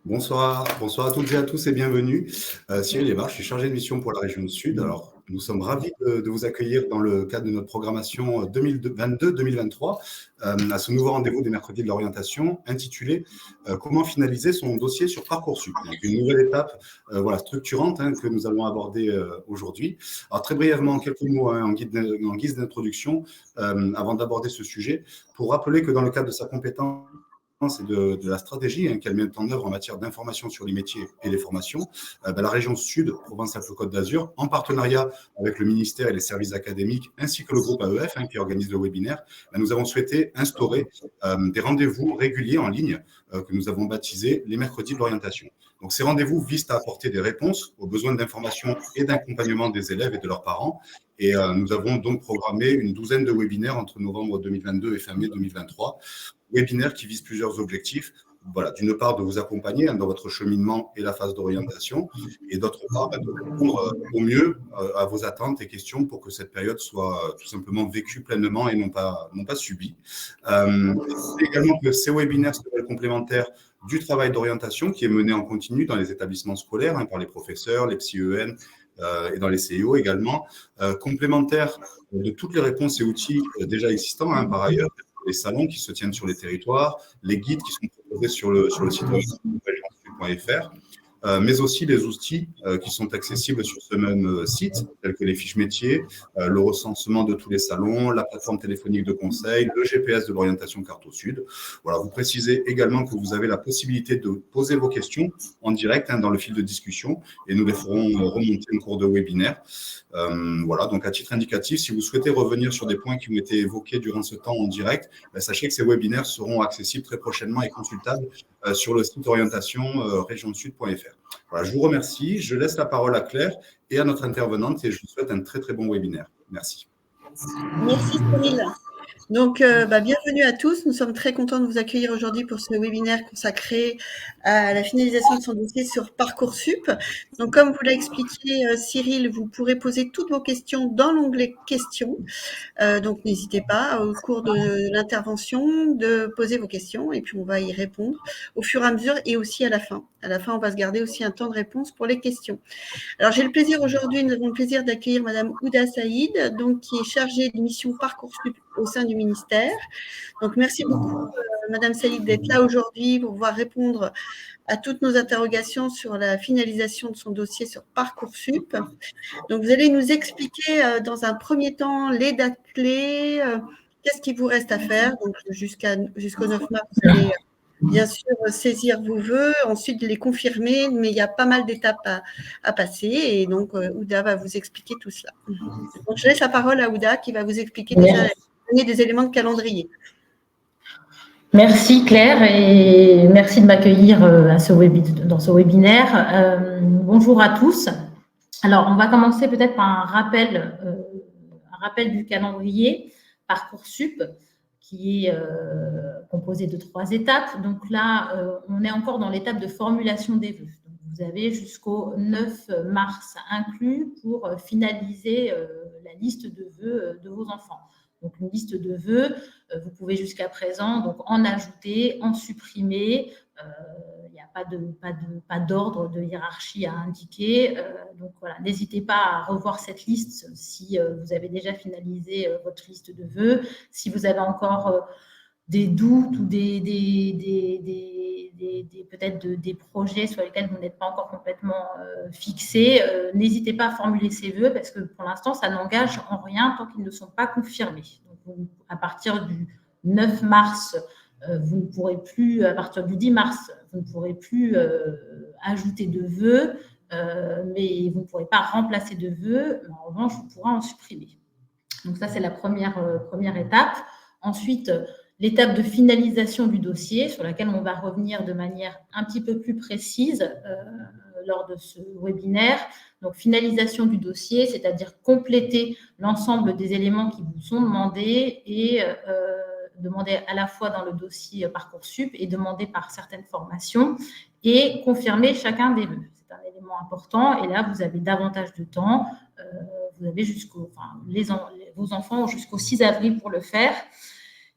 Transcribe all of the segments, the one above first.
Bonsoir à toutes et à tous et bienvenue. Cyril Lébar, je suis chargé de mission pour la région Sud. Alors, nous sommes ravis de vous accueillir dans le cadre de notre programmation 2022-2023 à ce nouveau rendez-vous des mercredis de l'orientation intitulé Comment finaliser son dossier sur Parcoursup. Donc, une nouvelle étape structurante que nous allons aborder aujourd'hui. Alors, très brièvement, quelques mots en guise d'introduction avant d'aborder ce sujet pour rappeler que dans le cadre de sa compétence et de la stratégie qu'elle met en œuvre en matière d'information sur les métiers et les formations, la région Sud, Provence-Alpes-Côte d'Azur, en partenariat avec le ministère et les services académiques, ainsi que le groupe AEF qui organise le webinaire, nous avons souhaité instaurer des rendez-vous réguliers en ligne que nous avons baptisés les mercredis de l'orientation. Donc, ces rendez-vous visent à apporter des réponses aux besoins d'information et d'accompagnement des élèves et de leurs parents. Et nous avons donc programmé une douzaine de webinaires entre novembre 2022 et fin mai 2023. Webinaires qui visent plusieurs objectifs. Voilà, d'une part, de vous accompagner dans votre cheminement et la phase d'orientation, et d'autre part, de répondre au mieux à vos attentes et questions pour que cette période soit tout simplement vécue pleinement et non pas subie. C'est également que ces webinaires seraient complémentaires du travail d'orientation qui est mené en continu dans les établissements scolaires par les professeurs, les psy-EN, et dans les CIO également, complémentaires de toutes les réponses et outils déjà existants par ailleurs, les salons qui se tiennent sur les territoires, les guides qui sont proposés sur le site www.regionsud.fr, mais aussi les outils qui sont accessibles sur ce même site, tels que les fiches métiers, le recensement de tous les salons, la plateforme téléphonique de conseil, le GPS de l'orientation Carte au Sud. Voilà, vous précisez également que vous avez la possibilité de poser vos questions en direct dans le fil de discussion et nous les ferons remonter en cours de webinaire. Voilà, donc à titre indicatif, si vous souhaitez revenir sur des points qui ont été évoqués durant ce temps en direct, sachez que ces webinaires seront accessibles très prochainement et consultables sur le site orientation regionsud.fr. Voilà, je vous remercie, je laisse la parole à Claire et à notre intervenante et je vous souhaite un très très bon webinaire. Merci. Merci Cyril. Donc, bienvenue à tous. Nous sommes très contents de vous accueillir aujourd'hui pour ce webinaire consacré à la finalisation de son dossier sur Parcoursup. Donc, comme vous l'a expliqué Cyril, vous pourrez poser toutes vos questions dans l'onglet questions. Donc, n'hésitez pas au cours de l'intervention de poser vos questions et puis on va y répondre au fur et à mesure et aussi à la fin. À la fin, on va se garder aussi un temps de réponse pour les questions. Alors, j'ai le plaisir aujourd'hui, nous avons le plaisir d'accueillir Madame Ouda Saïd, donc qui est chargée de mission Parcoursup au sein du ministère. Donc, merci beaucoup, Madame Saïd, d'être là aujourd'hui pour pouvoir répondre à toutes nos interrogations sur la finalisation de son dossier sur Parcoursup. Donc, vous allez nous expliquer dans un premier temps les dates clés, qu'est-ce qui vous reste à faire. Donc, jusqu'au 9 mars, vous allez bien sûr saisir vos vœux, ensuite les confirmer, mais il y a pas mal d'étapes à passer. Et donc, Ouda va vous expliquer tout cela. Donc, je laisse la parole à Ouda qui va vous expliquer déjà donner des éléments de calendrier. Merci Claire et merci de m'accueillir dans ce webinaire. Bonjour à tous. Alors, on va commencer peut-être par un rappel du calendrier Parcoursup qui est composé de 3 étapes. Donc là, on est encore dans l'étape de formulation des vœux. Donc, vous avez jusqu'au 9 mars inclus pour finaliser la liste de vœux de vos enfants. Donc, une liste de vœux, vous pouvez jusqu'à présent donc, en ajouter, en supprimer. Il n'y a pas d'ordre de hiérarchie à indiquer. Donc, voilà, n'hésitez pas à revoir cette liste si vous avez déjà finalisé votre liste de vœux. Si vous avez encore des doutes ou peut-être des projets sur lesquels vous n'êtes pas encore complètement fixés, n'hésitez pas à formuler ces vœux parce que pour l'instant, ça n'engage en rien tant qu'ils ne sont pas confirmés. Donc, à partir du 9 mars, vous ne pourrez plus, à partir du 10 mars, vous ne pourrez plus ajouter de vœux, mais vous ne pourrez pas remplacer de vœux. En revanche, vous pourrez en supprimer. Donc, ça, c'est la première étape. Ensuite, l'étape de finalisation du dossier sur laquelle on va revenir de manière un petit peu plus précise lors de ce webinaire. Donc, finalisation du dossier, c'est-à-dire compléter l'ensemble des éléments qui vous sont demandés et demandés à la fois dans le dossier Parcoursup et demandés par certaines formations et confirmer chacun des vœux. C'est un élément important et là, vous avez davantage de temps. Vous avez vos enfants ont jusqu'au 6 avril pour le faire.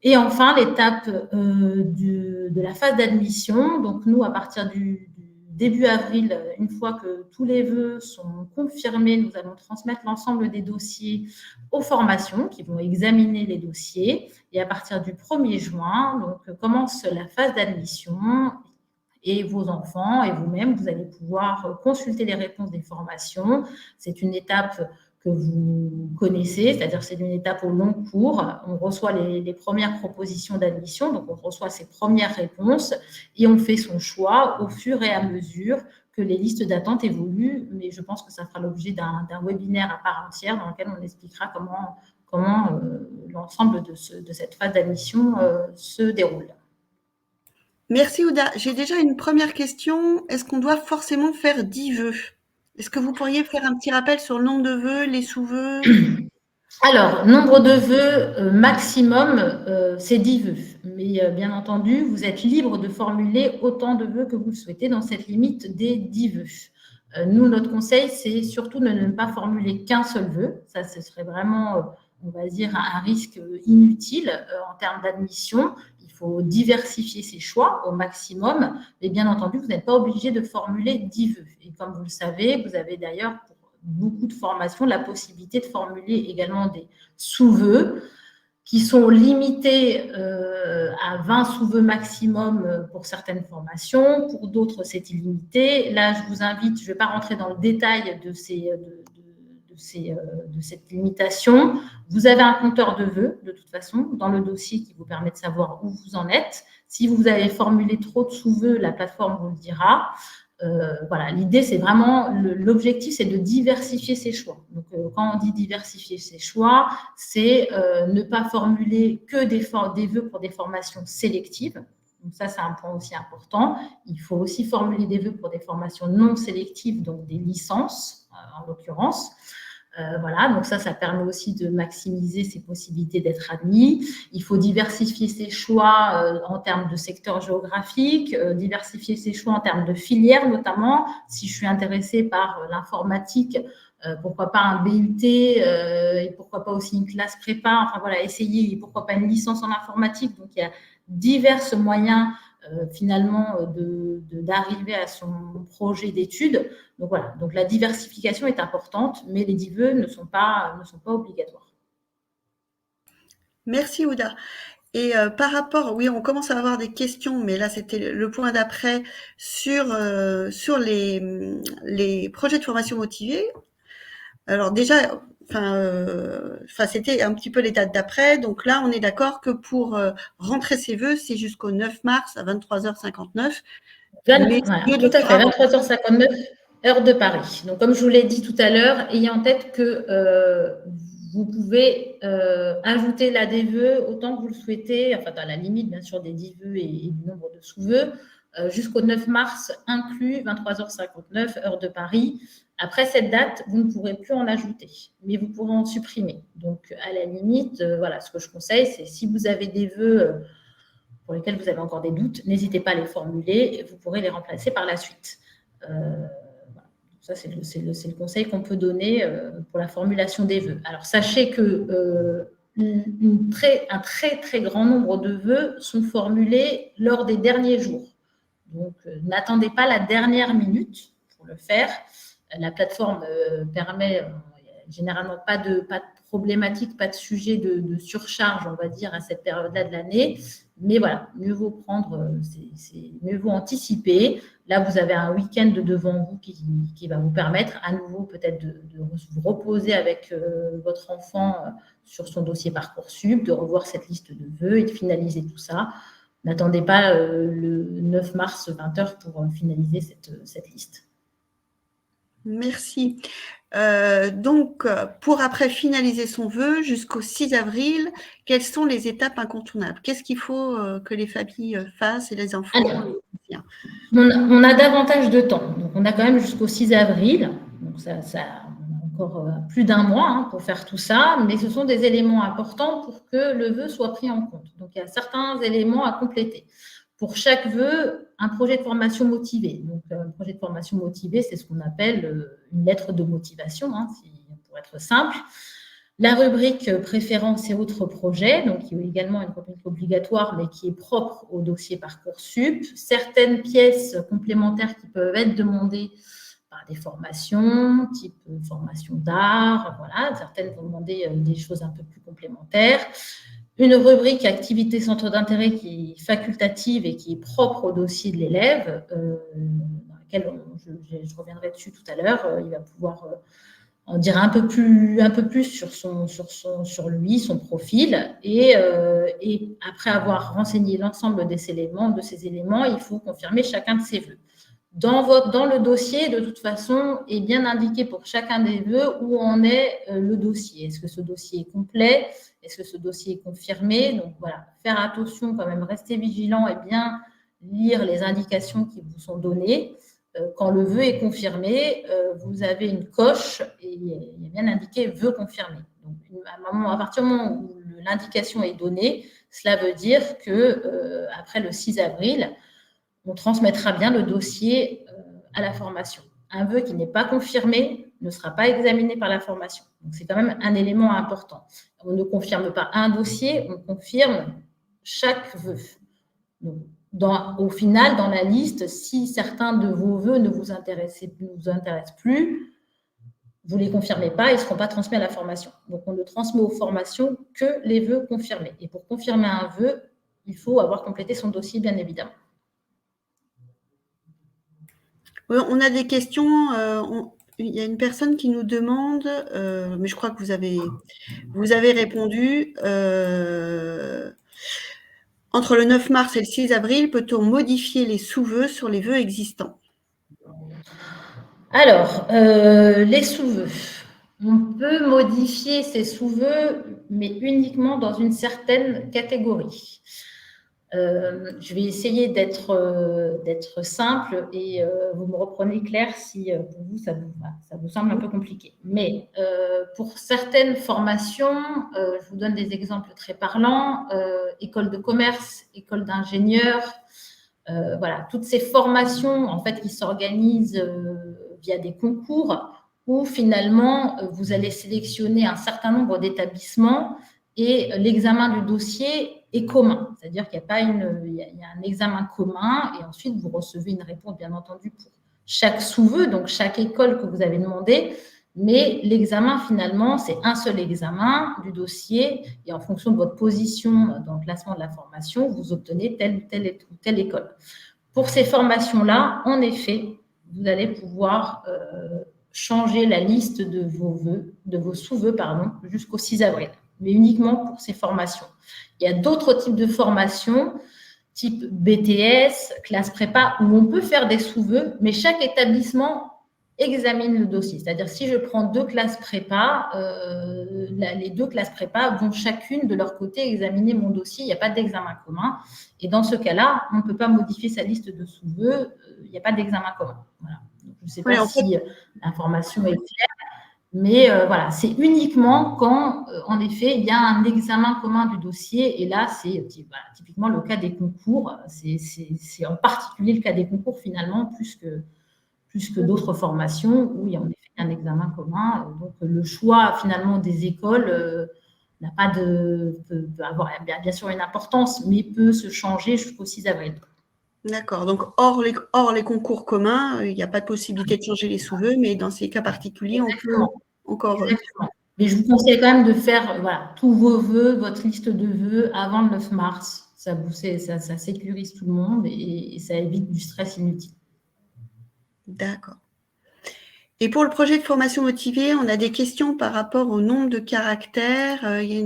Et enfin, l'étape de la phase d'admission. Donc, nous, à partir du début avril, une fois que tous les vœux sont confirmés, nous allons transmettre l'ensemble des dossiers aux formations qui vont examiner les dossiers. Et à partir du 1er juin, donc, commence la phase d'admission. Et vos enfants et vous-même, vous allez pouvoir consulter les réponses des formations. C'est une étape que vous connaissez, c'est-à-dire c'est une étape au long cours. On reçoit les premières propositions d'admission, donc on reçoit ses premières réponses et on fait son choix au fur et à mesure que les listes d'attente évoluent. Mais je pense que ça fera l'objet d'un webinaire à part entière dans lequel on expliquera comment l'ensemble de cette phase d'admission se déroule. Merci Ouda. J'ai déjà une première question. Est-ce qu'on doit forcément faire 10 vœux? Est-ce que vous pourriez faire un petit rappel sur le nombre de vœux, les sous-vœux? Alors, nombre de vœux maximum, c'est 10 vœux. Mais bien entendu, vous êtes libre de formuler autant de vœux que vous le souhaitez dans cette limite des 10 vœux. Nous, notre conseil, c'est surtout de ne pas formuler qu'un seul vœu. Ça, ce serait vraiment, on va dire, un risque inutile en termes d'admission. Il faut diversifier ses choix au maximum. Mais bien entendu, vous n'êtes pas obligé de formuler 10 vœux. Et comme vous le savez, vous avez d'ailleurs pour beaucoup de formations la possibilité de formuler également des sous-vœux qui sont limités à 20 sous-vœux maximum pour certaines formations. Pour d'autres, c'est illimité. Là, je vous invite, je ne vais pas rentrer dans le détail de cette limitation. Vous avez un compteur de vœux, de toute façon, dans le dossier qui vous permet de savoir où vous en êtes. Si vous avez formulé trop de sous-vœux, la plateforme vous le dira. Voilà, l'idée, c'est vraiment, l'objectif, c'est de diversifier ses choix. Donc, quand on dit diversifier ses choix, c'est ne pas formuler que des vœux pour des formations sélectives. Donc, ça, c'est un point aussi important. Il faut aussi formuler des vœux pour des formations non sélectives, donc des licences, en l'occurrence. Voilà, donc ça permet aussi de maximiser ses possibilités d'être admis. Il faut diversifier ses choix en termes de secteur géographique, diversifier ses choix en termes de filière notamment. Si je suis intéressée par l'informatique, pourquoi pas un BUT et pourquoi pas aussi une classe prépa. Enfin voilà, essayer, pourquoi pas une licence en informatique. Donc il y a divers moyens finalement d'arriver à son projet d'études. Donc voilà, donc la diversification est importante, mais les 10 vœux ne sont pas obligatoires. Merci Ouda. Et par rapport, oui, on commence à avoir des questions, mais là c'était le point d'après sur les projets de formation motivés. Alors déjà, c'était un petit peu les dates d'après. Donc là, on est d'accord que pour rentrer ses vœux, c'est jusqu'au 9 mars à 23h59. Voilà, tout à fait, 23h59, heure de Paris. Donc, comme je vous l'ai dit tout à l'heure, ayez en tête que vous pouvez ajouter là des vœux autant que vous le souhaitez, enfin, à la limite, bien sûr, des 10 vœux et du nombre de sous-vœux, jusqu'au 9 mars inclus, 23h59, heure de Paris. Après cette date, vous ne pourrez plus en ajouter, mais vous pourrez en supprimer. Donc, à la limite, voilà, ce que je conseille, c'est si vous avez des vœux pour lesquels vous avez encore des doutes, n'hésitez pas à les formuler, vous pourrez les remplacer par la suite. Voilà. Ça, c'est le conseil qu'on peut donner pour la formulation des vœux. Alors, sachez que un très, très grand nombre de vœux sont formulés lors des derniers jours. Donc, n'attendez pas la dernière minute pour le faire. La plateforme permet généralement pas de problématique, pas de sujet de surcharge, on va dire, à cette période-là de l'année. Mais voilà, mieux vaut mieux vaut anticiper. Là, vous avez un week-end devant vous qui va vous permettre à nouveau peut-être de vous reposer avec votre enfant sur son dossier Parcoursup, de revoir cette liste de vœux et de finaliser tout ça. N'attendez pas le 9 mars 20h pour finaliser cette liste. Merci. Donc, pour après finaliser son vœu jusqu'au 6 avril, quelles sont les étapes incontournables? Qu'est-ce qu'il faut que les familles fassent et les enfants? Alors, on a davantage de temps. Donc, on a quand même jusqu'au 6 avril. Donc, ça encore plus d'un mois pour faire tout ça. Mais ce sont des éléments importants pour que le vœu soit pris en compte. Donc, il y a certains éléments à compléter. Pour chaque vœu, un projet de formation motivé. Donc, un projet de formation motivé, c'est ce qu'on appelle une lettre de motivation, pour être simple. La rubrique préférences et autres projets, donc qui est également une rubrique obligatoire, mais qui est propre au dossier Parcoursup. Certaines pièces complémentaires qui peuvent être demandées par des formations, type formation d'art, voilà. Certaines vont demander des choses un peu plus complémentaires. Une rubrique activité centre d'intérêt qui est facultative et qui est propre au dossier de l'élève, dans laquelle je reviendrai dessus tout à l'heure. Il va pouvoir en dire un peu plus sur lui, son profil. Et après avoir renseigné l'ensemble de ces éléments, il faut confirmer chacun de ses vœux. Dans le dossier, de toute façon, est bien indiqué pour chacun des vœux où en est le dossier. Est-ce que ce dossier est complet? Est-ce que ce dossier est confirmé? Donc voilà, faire attention quand même, rester vigilant et bien lire les indications qui vous sont données. Quand le vœu est confirmé, vous avez une coche et il est bien indiqué vœu confirmé. Donc à partir du moment où l'indication est donnée, cela veut dire que après le 6 avril, on transmettra bien le dossier à la formation. Un vœu qui n'est pas confirmé ne sera pas examiné par la formation. Donc, c'est quand même un élément important. On ne confirme pas un dossier, on confirme chaque vœu. Donc, au final, dans la liste, si certains de vos vœux ne vous intéressent plus, vous ne les confirmez pas, ils ne seront pas transmis à la formation. Donc, on ne transmet aux formations que les vœux confirmés. Et pour confirmer un vœu, il faut avoir complété son dossier, bien évidemment. On a des questions. Il y a une personne qui nous demande, mais je crois que vous avez répondu. Entre le 9 mars et le 6 avril, peut-on modifier les sous-vœux sur les vœux existants? Alors, les sous-vœux. On peut modifier ces sous-vœux, mais uniquement dans une certaine catégorie. Je vais essayer d'être simple et vous me reprenez Claire si pour vous ça vous semble un peu compliqué. Mais pour certaines formations, je vous donne des exemples très parlants, école de commerce, école d'ingénieur, voilà, toutes ces formations en fait qui s'organisent via des concours où finalement vous allez sélectionner un certain nombre d'établissements et l'examen du dossier est commun, c'est-à-dire qu'il y a un examen commun et ensuite vous recevez une réponse bien entendu pour chaque sous-vœu, donc chaque école que vous avez demandé, mais l'examen finalement c'est un seul examen du dossier et en fonction de votre position dans le classement de la formation, vous obtenez telle ou telle école. Pour ces formations-là, en effet, vous allez pouvoir changer la liste de vos sous-vœux jusqu'au 6 avril, mais uniquement pour ces formations. Il y a d'autres types de formations, type BTS, classe prépa, où on peut faire des sous-vœux, mais chaque établissement examine le dossier. C'est-à-dire, si je prends 2 classes prépa, les 2 classes prépa vont chacune de leur côté examiner mon dossier. Il n'y a pas d'examen commun. Et dans ce cas-là, on ne peut pas modifier sa liste de sous-vœux. Il n'y a pas d'examen commun. Voilà. Donc, je ne sais pas si l'information est claire. Mais voilà, c'est uniquement quand, en effet, il y a un examen commun du dossier. Et là, c'est typiquement le cas des concours. C'est en particulier le cas des concours, finalement, plus que d'autres formations où il y a en effet un examen commun. Donc, le choix, finalement, des écoles n'a pas peut avoir bien sûr une importance, mais peut se changer jusqu'au 6 avril. D'accord. Donc, hors les concours communs, il n'y a pas de possibilité de changer les sous-vœux, mais dans ces cas particuliers, Exactement. On peut encore… Exactement. Mais je vous conseille quand même de faire tous vos vœux, votre liste de vœux avant le 9 mars. Ça sécurise tout le monde et ça évite du stress inutile. D'accord. Et pour le projet de formation motivée, on a des questions par rapport au nombre de caractères. Il y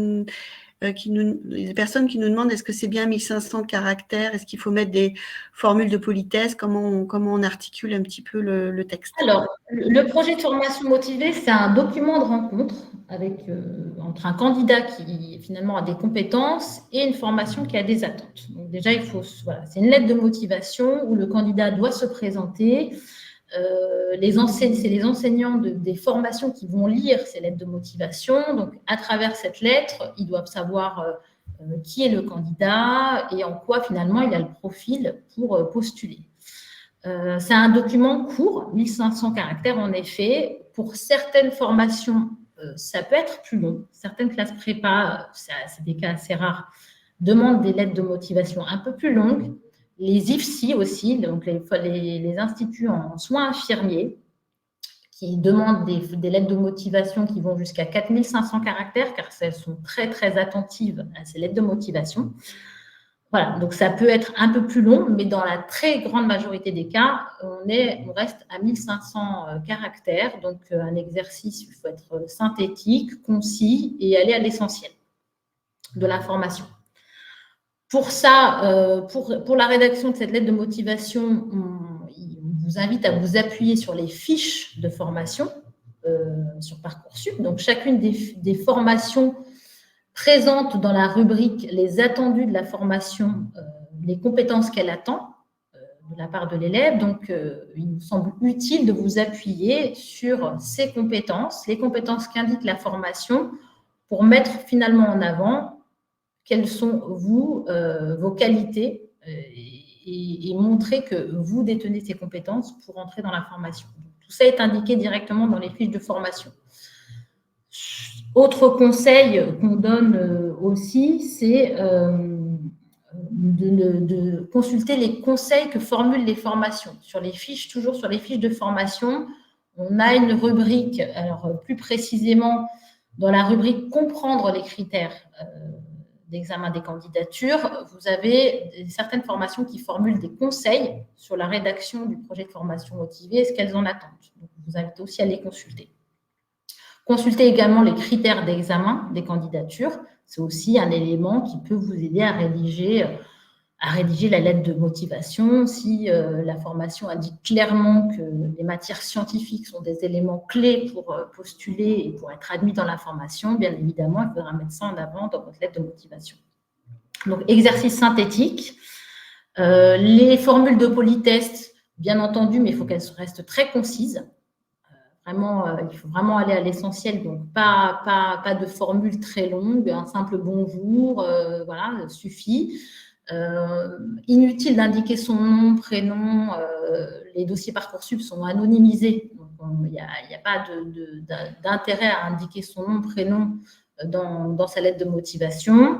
a des personnes qui nous demandent est-ce que c'est bien 1500 caractères? Est-ce qu'il faut mettre des formules de politesse? Comment on articule un petit peu le texte? Alors, le projet de formation motivée, c'est un document de rencontre entre un candidat qui finalement a des compétences et une formation qui a des attentes. Donc déjà, c'est une lettre de motivation où le candidat doit se présenter. C'est les enseignants des formations qui vont lire ces lettres de motivation. Donc, à travers cette lettre, ils doivent savoir qui est le candidat et en quoi, finalement, il a le profil pour postuler. C'est un document court, 1500 caractères, en effet. Pour certaines formations, ça peut être plus long. Certaines classes prépa, c'est des cas assez rares, demandent des lettres de motivation un peu plus longues. Les IFSI aussi, donc les instituts en soins infirmiers, qui demandent des lettres de motivation qui vont jusqu'à 4500 caractères, car elles sont très, très attentives à ces lettres de motivation. Voilà, donc ça peut être un peu plus long, mais dans la très grande majorité des cas, on reste à 1500 caractères. Donc, un exercice, il faut être synthétique, concis et aller à l'essentiel de l'information. Pour ça, pour la rédaction de cette lettre de motivation, on vous invite à vous appuyer sur les fiches de formation sur Parcoursup. Donc, chacune des formations présente dans la rubrique les attendus de la formation, les compétences qu'elle attend de la part de l'élève. Donc, il nous semble utile de vous appuyer sur ces compétences, les compétences qu'indique la formation, pour mettre finalement en avant quelles sont vos qualités et montrer que vous détenez ces compétences pour entrer dans la formation. Donc, tout ça est indiqué directement dans les fiches de formation. Autre conseil qu'on donne aussi, c'est de consulter les conseils que formulent les formations. Toujours sur les fiches de formation, on a une rubrique, alors plus précisément dans la rubrique « Comprendre les critères d'examen des candidatures », vous avez certaines formations qui formulent des conseils sur la rédaction du projet de formation motivée et ce qu'elles en attendent. Donc, je vous invite aussi à les consulter. Consultez également les critères d'examen des candidatures. C'est aussi un élément qui peut vous aider à rédiger la lettre de motivation. Si la formation indique clairement que les matières scientifiques sont des éléments clés pour postuler et pour être admis dans la formation, bien évidemment, il faudra mettre ça en avant dans votre lettre de motivation. Donc, exercice synthétique. Les formules de polytest, bien entendu, mais il faut qu'elles restent très concises. Vraiment, il faut vraiment aller à l'essentiel, donc pas de formule très longue, un simple bonjour, voilà, suffit. Inutile d'indiquer son nom, prénom, les dossiers Parcoursup sont anonymisés, donc il n'y a pas d'intérêt à indiquer son nom, prénom dans sa lettre de motivation.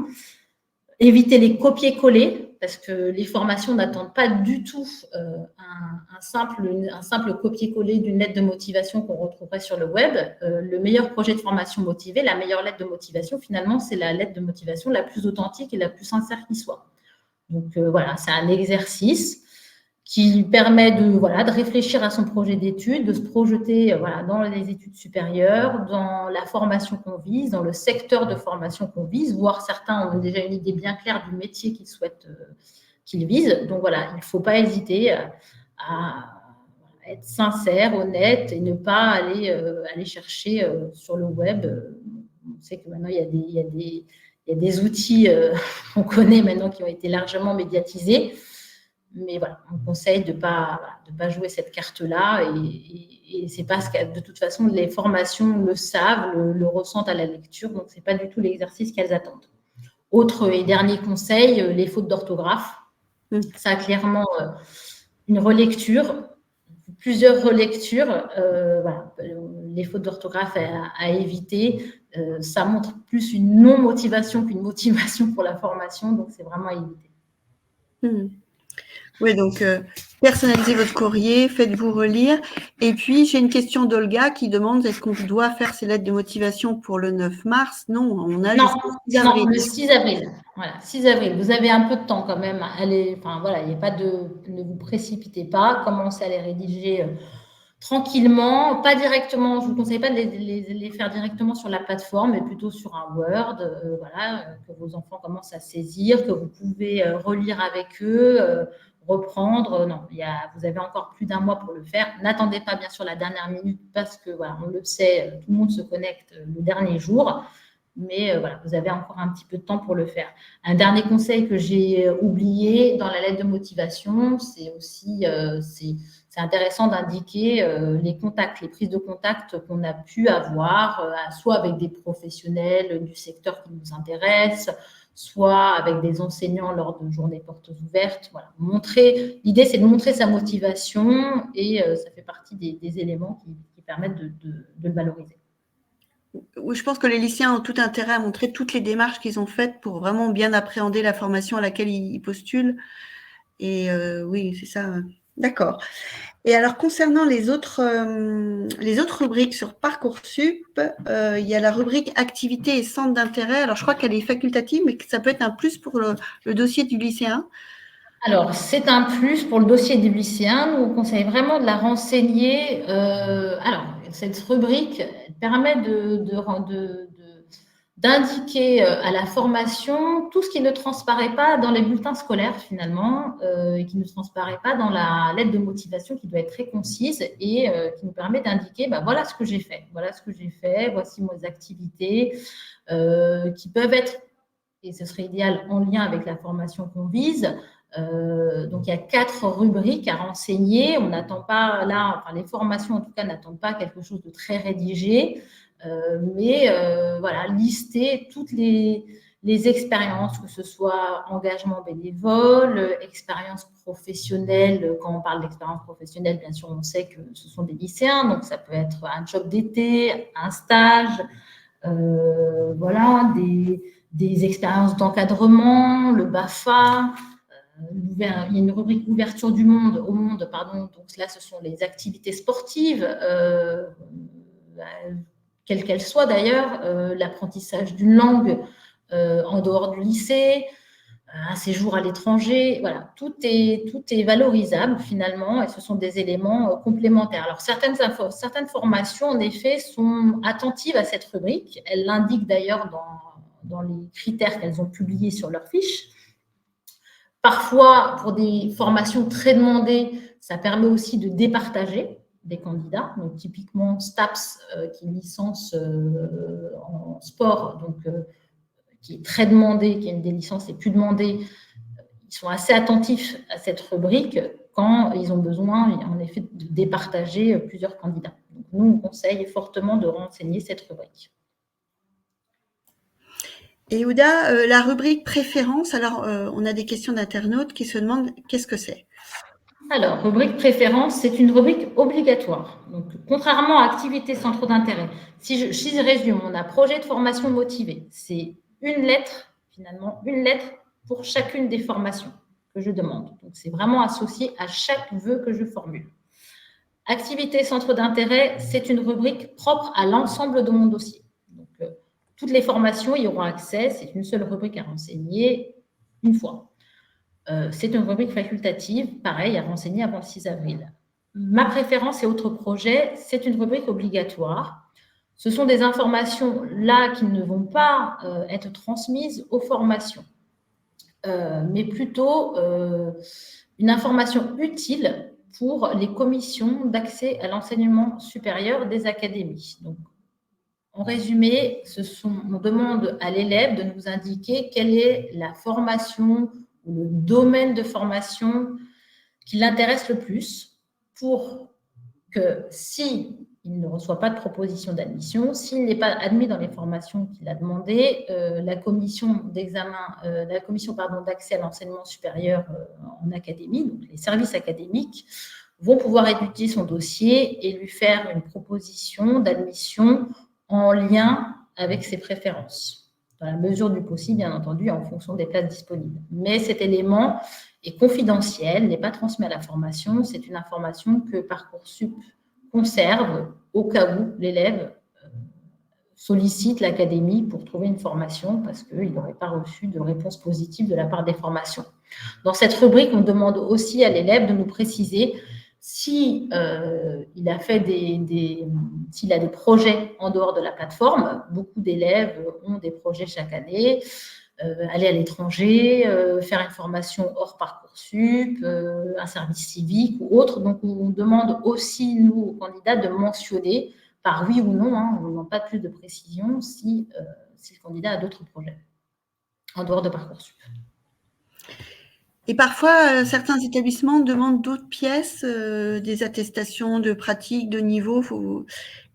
Éviter les copier-coller, parce que les formations n'attendent pas du tout un simple copier-coller d'une lettre de motivation qu'on retrouverait sur le web. Le meilleur projet de formation motivé, la meilleure lettre de motivation, finalement, c'est la lettre de motivation la plus authentique et la plus sincère qui soit. Donc, voilà, c'est un exercice qui permet de réfléchir à son projet d'études, de se projeter dans les études supérieures, dans la formation qu'on vise, dans le secteur de formation qu'on vise, voire certains ont déjà une idée bien claire du métier qu'ils souhaitent qu'ils visent. Donc voilà, il ne faut pas hésiter à être sincère, honnête et ne pas aller chercher sur le web. On sait que maintenant, il y a des outils qu'on connaît maintenant qui ont été largement médiatisés. Mais voilà, on conseille de ne pas jouer cette carte-là et c'est parce que de toute façon, les formations le savent, le ressentent à la lecture, donc ce n'est pas du tout l'exercice qu'elles attendent. Autre et dernier conseil, les fautes d'orthographe. Ça a clairement une relecture, plusieurs relectures. Les fautes d'orthographe à éviter. Ça montre plus une non-motivation qu'une motivation pour la formation, donc c'est vraiment à éviter. Oui, donc personnalisez votre courrier, faites-vous relire. Et puis, j'ai une question d'Olga qui demande est-ce qu'on doit faire ces lettres de motivation pour le 9 mars? Non, on a jusqu'au 6 avril. Non, le 6 avril. Voilà, 6 avril. Vous avez un peu de temps quand même. Ne vous précipitez pas. Commencez à les rédiger tranquillement, pas directement. Je ne vous conseille pas de les faire directement sur la plateforme, mais plutôt sur un Word, que vos enfants commencent à saisir, que vous pouvez relire avec eux. Reprendre, non, vous avez encore plus d'un mois pour le faire. N'attendez pas bien sûr la dernière minute parce que on le sait, tout le monde se connecte le dernier jour, mais vous avez encore un petit peu de temps pour le faire. Un dernier conseil que j'ai oublié dans la lettre de motivation, c'est aussi c'est intéressant d'indiquer les contacts, les prises de contact qu'on a pu avoir, soit avec des professionnels du secteur qui nous intéressent, soit avec des enseignants lors de journées portes ouvertes. Voilà. L'idée, c'est de montrer sa motivation et ça fait partie des éléments qui permettent de le valoriser. où je pense que les lycéens ont tout intérêt à montrer toutes les démarches qu'ils ont faites pour vraiment bien appréhender la formation à laquelle ils postulent. Et oui, c'est ça. D'accord. Et alors, concernant les autres rubriques sur Parcoursup, il y a la rubrique activités et centres d'intérêt. Alors, je crois qu'elle est facultative, mais que ça peut être un plus pour le dossier du lycéen. Alors, c'est un plus pour le dossier du lycéen. Nous, on conseille vraiment de la renseigner. Alors, cette rubrique permet d'indiquer à la formation tout ce qui ne transparaît pas dans les bulletins scolaires finalement, et qui ne transparaît pas dans la lettre de motivation qui doit être très concise et qui nous permet d'indiquer, voilà ce que j'ai fait, voici mes activités qui peuvent être, et ce serait idéal, en lien avec la formation qu'on vise. Donc, il y a 4 rubriques à renseigner. On n'attend pas là, les formations en tout cas n'attendent pas quelque chose de très rédigé. Mais voilà, lister toutes les expériences, que ce soit engagement bénévole, expérience professionnelle. Quand on parle d'expérience professionnelle, bien sûr, on sait que ce sont des lycéens, donc ça peut être un job d'été, un stage, voilà, des expériences d'encadrement, le BAFA. Il y a une rubrique ouverture au monde, donc là, ce sont les activités sportives, quelle qu'elle soit d'ailleurs, l'apprentissage d'une langue en dehors du lycée, un séjour à l'étranger, voilà, tout est valorisable finalement et ce sont des éléments complémentaires. Alors certaines formations en effet sont attentives à cette rubrique, elles l'indiquent d'ailleurs dans les critères qu'elles ont publiés sur leur fiche. Parfois, pour des formations très demandées, ça permet aussi de départager des candidats. Donc, typiquement, STAPS, qui est une licence en sport, donc qui est très demandée, qui est une des licences les plus demandées. Ils sont assez attentifs à cette rubrique quand ils ont besoin, en effet, de départager plusieurs candidats. Donc, nous, on conseille fortement de renseigner cette rubrique. Et Ouda, la rubrique préférence, alors on a des questions d'internautes qui se demandent qu'est-ce que c'est? Alors, rubrique préférence, c'est une rubrique obligatoire. Donc, contrairement à activité sans trop d'intérêt, si je résume, on a projet de formation motivé. C'est une lettre, finalement, une lettre pour chacune des formations que je demande. Donc, c'est vraiment associé à chaque vœu que je formule. Activité centre d'intérêt, c'est une rubrique propre à l'ensemble de mon dossier. Donc, toutes les formations y auront accès. C'est une seule rubrique à renseigner une fois. C'est une rubrique facultative, pareil, à renseigner avant le 6 avril. Ma préférence et autres projets, c'est une rubrique obligatoire. Ce sont des informations là qui ne vont pas être transmises aux formations, mais plutôt une information utile pour les commissions d'accès à l'enseignement supérieur des académies. Donc, en résumé, on demande à l'élève de nous indiquer quelle est la formation ou le domaine de formation qui l'intéresse le plus pour que s'il ne reçoit pas de proposition d'admission, s'il n'est pas admis dans les formations qu'il a demandées, la commission d'accès à l'enseignement supérieur en académie, donc les services académiques, vont pouvoir étudier son dossier et lui faire une proposition d'admission en lien avec ses préférences, dans la mesure du possible, bien entendu, en fonction des places disponibles. Mais cet élément est confidentiel, n'est pas transmis à la formation. C'est une information que Parcoursup conserve au cas où l'élève sollicite l'académie pour trouver une formation parce qu'il n'aurait pas reçu de réponse positive de la part des formations. Dans cette rubrique, on demande aussi à l'élève de nous préciser si il a fait s'il a des projets en dehors de la plateforme. Beaucoup d'élèves ont des projets chaque année, aller à l'étranger, faire une formation hors Parcoursup, un service civique ou autre. Donc, on demande aussi, nous, aux candidats, de mentionner par oui ou non, on ne demande pas plus de précision, si le candidat a d'autres projets en dehors de Parcoursup. Et parfois, certains établissements demandent d'autres pièces, des attestations de pratique, de niveau,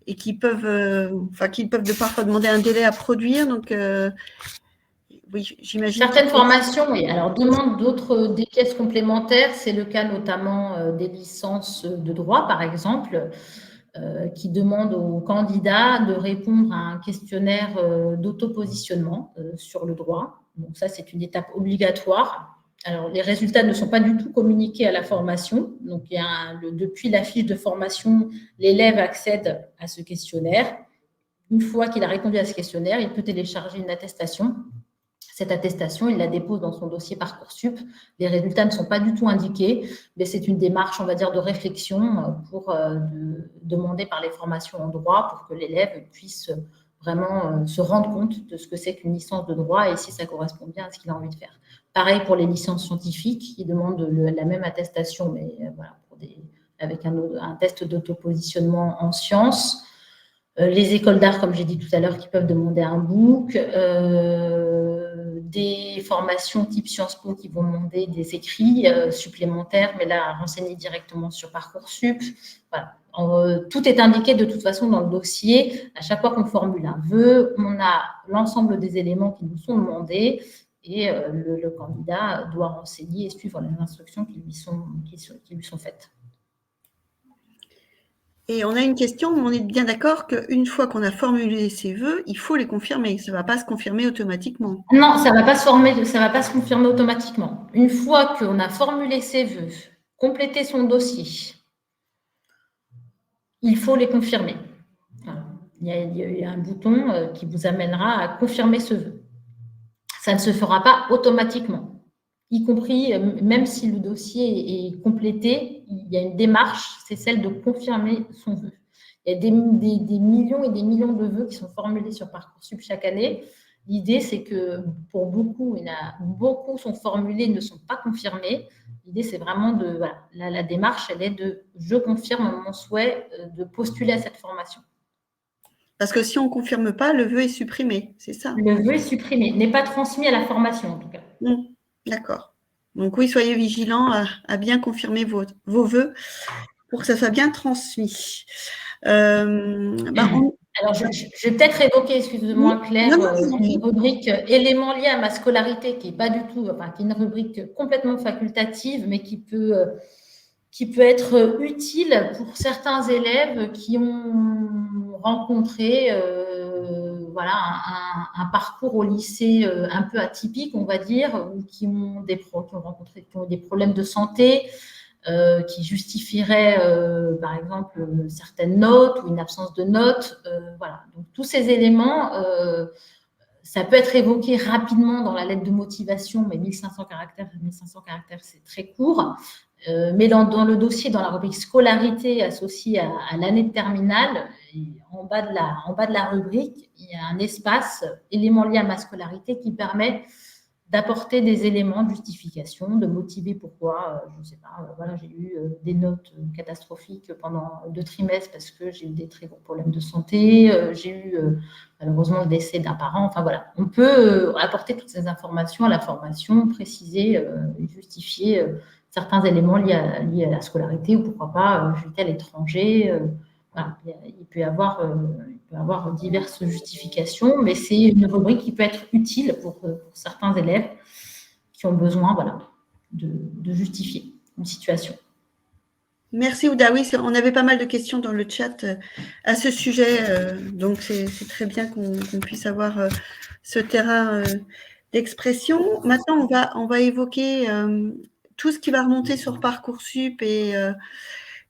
et qui peuvent parfois demander un délai à produire. Donc, oui, j'imagine. Certaines formations, oui. Alors, demandent des pièces complémentaires. C'est le cas notamment des licences de droit, par exemple. qui demande aux candidats de répondre à un questionnaire d'autopositionnement sur le droit. Donc ça, c'est une étape obligatoire. Alors, les résultats ne sont pas du tout communiqués à la formation. Donc, depuis la fiche de formation, l'élève accède à ce questionnaire. Une fois qu'il a répondu à ce questionnaire, il peut télécharger une attestation. Cette attestation, il la dépose dans son dossier Parcoursup. Les résultats ne sont pas du tout indiqués, mais c'est une démarche, on va dire, de réflexion demandée par les formations en droit pour que l'élève puisse vraiment se rendre compte de ce que c'est qu'une licence de droit et si ça correspond bien à ce qu'il a envie de faire. Pareil pour les licences scientifiques, ils demandent la même attestation, mais voilà, avec un test d'autopositionnement en sciences. Les écoles d'art, comme j'ai dit tout à l'heure, qui peuvent demander un book, des formations type Sciences Po qui vont demander des écrits supplémentaires, mais là, à renseigner directement sur Parcoursup. Voilà. Tout est indiqué de toute façon dans le dossier. À chaque fois qu'on formule un vœu, on a l'ensemble des éléments qui nous sont demandés et le candidat doit renseigner et suivre les instructions qui lui sont faites. Et on a une question, on est bien d'accord qu'une fois qu'on a formulé ses vœux, il faut les confirmer. Ça ne va pas se confirmer automatiquement. Non, ça ne va pas se confirmer automatiquement. Une fois qu'on a formulé ses vœux, complété son dossier, il faut les confirmer. Voilà. Il y a un bouton qui vous amènera à confirmer ce vœu. Ça ne se fera pas automatiquement. Y compris, même si le dossier est complété, il y a une démarche, c'est celle de confirmer son vœu. Il y a des millions et des millions de vœux qui sont formulés sur Parcoursup chaque année. L'idée, c'est que pour beaucoup, beaucoup sont formulés, ne sont pas confirmés. L'idée, c'est vraiment la démarche, elle est de « je confirme mon souhait de postuler à cette formation ». Parce que si on ne confirme pas, le vœu est supprimé, c'est ça? Le vœu est supprimé, n'est pas transmis à la formation en tout cas. D'accord. Donc oui, soyez vigilants à bien confirmer vos vœux pour que ça soit bien transmis. Alors, je vais peut-être évoquer, excusez-moi Claire, une rubrique éléments liés à ma scolarité qui n'est pas du tout, qui est une rubrique complètement facultative, mais qui peut être utile pour certains élèves qui ont rencontré un parcours au lycée un peu atypique, on va dire, ou qui ont des problèmes de santé, qui justifieraient, par exemple, certaines notes ou une absence de notes. Voilà. Donc, tous ces éléments, ça peut être évoqué rapidement dans la lettre de motivation, mais 1500 caractères, c'est très court. Mais dans le dossier, dans la rubrique scolarité associée à l'année de terminale, en bas de la rubrique, il y a un espace éléments liés à ma scolarité qui permet d'apporter des éléments de justification, de motiver pourquoi, je ne sais pas, j'ai eu des notes catastrophiques pendant 2 trimestres parce que j'ai eu des très gros problèmes de santé, j'ai eu malheureusement le décès d'un parent. Enfin voilà, on peut apporter toutes ces informations à la formation, préciser et justifier certains éléments liés à la scolarité ou pourquoi pas j'étais à l'étranger. Voilà, il peut y avoir diverses justifications, mais c'est une rubrique qui peut être utile pour certains élèves qui ont besoin de justifier une situation. Merci Ouda. Oui, on avait pas mal de questions dans le chat à ce sujet, donc c'est très bien qu'on puisse avoir ce terrain d'expression. Maintenant, on va évoquer tout ce qui va remonter sur Parcoursup et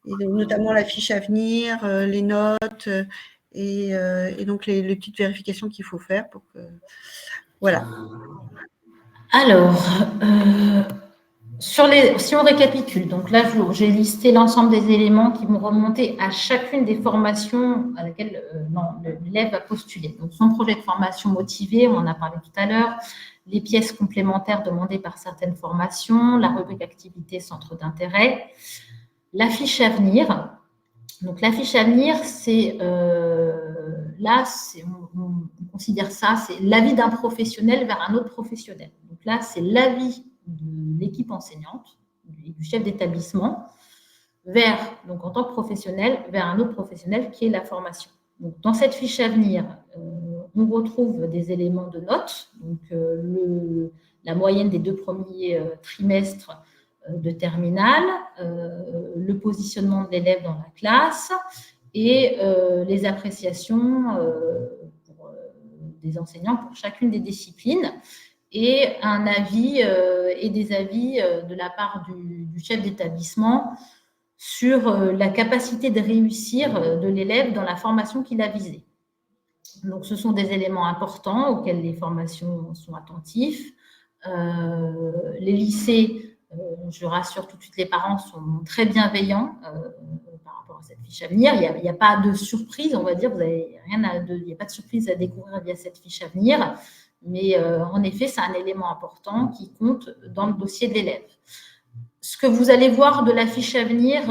notamment la fiche à venir, les notes et donc les petites vérifications qu'il faut faire pour que… Voilà. Alors, si on récapitule, donc là, j'ai listé l'ensemble des éléments qui vont remonter à chacune des formations à laquelle l'élève va postuler. Donc, son projet de formation motivé, on en a parlé tout à l'heure, les pièces complémentaires demandées par certaines formations, la rubrique activité centre d'intérêt, la fiche à venir. Donc, la fiche à venir, on considère ça, c'est l'avis d'un professionnel vers un autre professionnel. Donc là, c'est l'avis de l'équipe enseignante et du chef d'établissement donc en tant que professionnel, vers un autre professionnel qui est la formation. Donc, dans cette fiche à venir, on retrouve des éléments de notes, donc la moyenne des 2 premiers trimestres de terminale, le positionnement de l'élève dans la classe et les appréciations des enseignants pour chacune des disciplines et un avis et des avis de la part du chef d'établissement sur la capacité de réussir de l'élève dans la formation qu'il a visée. Donc, ce sont des éléments importants auxquels les formations sont attentifs. Les lycées, je rassure tout de suite les parents, sont très bienveillants par rapport à cette fiche à venir. Il n'y a pas de surprise, on va dire. Il n'y a pas de surprise à découvrir via cette fiche à venir. Mais en effet, c'est un élément important qui compte dans le dossier de l'élève. Ce que vous allez voir de la fiche à venir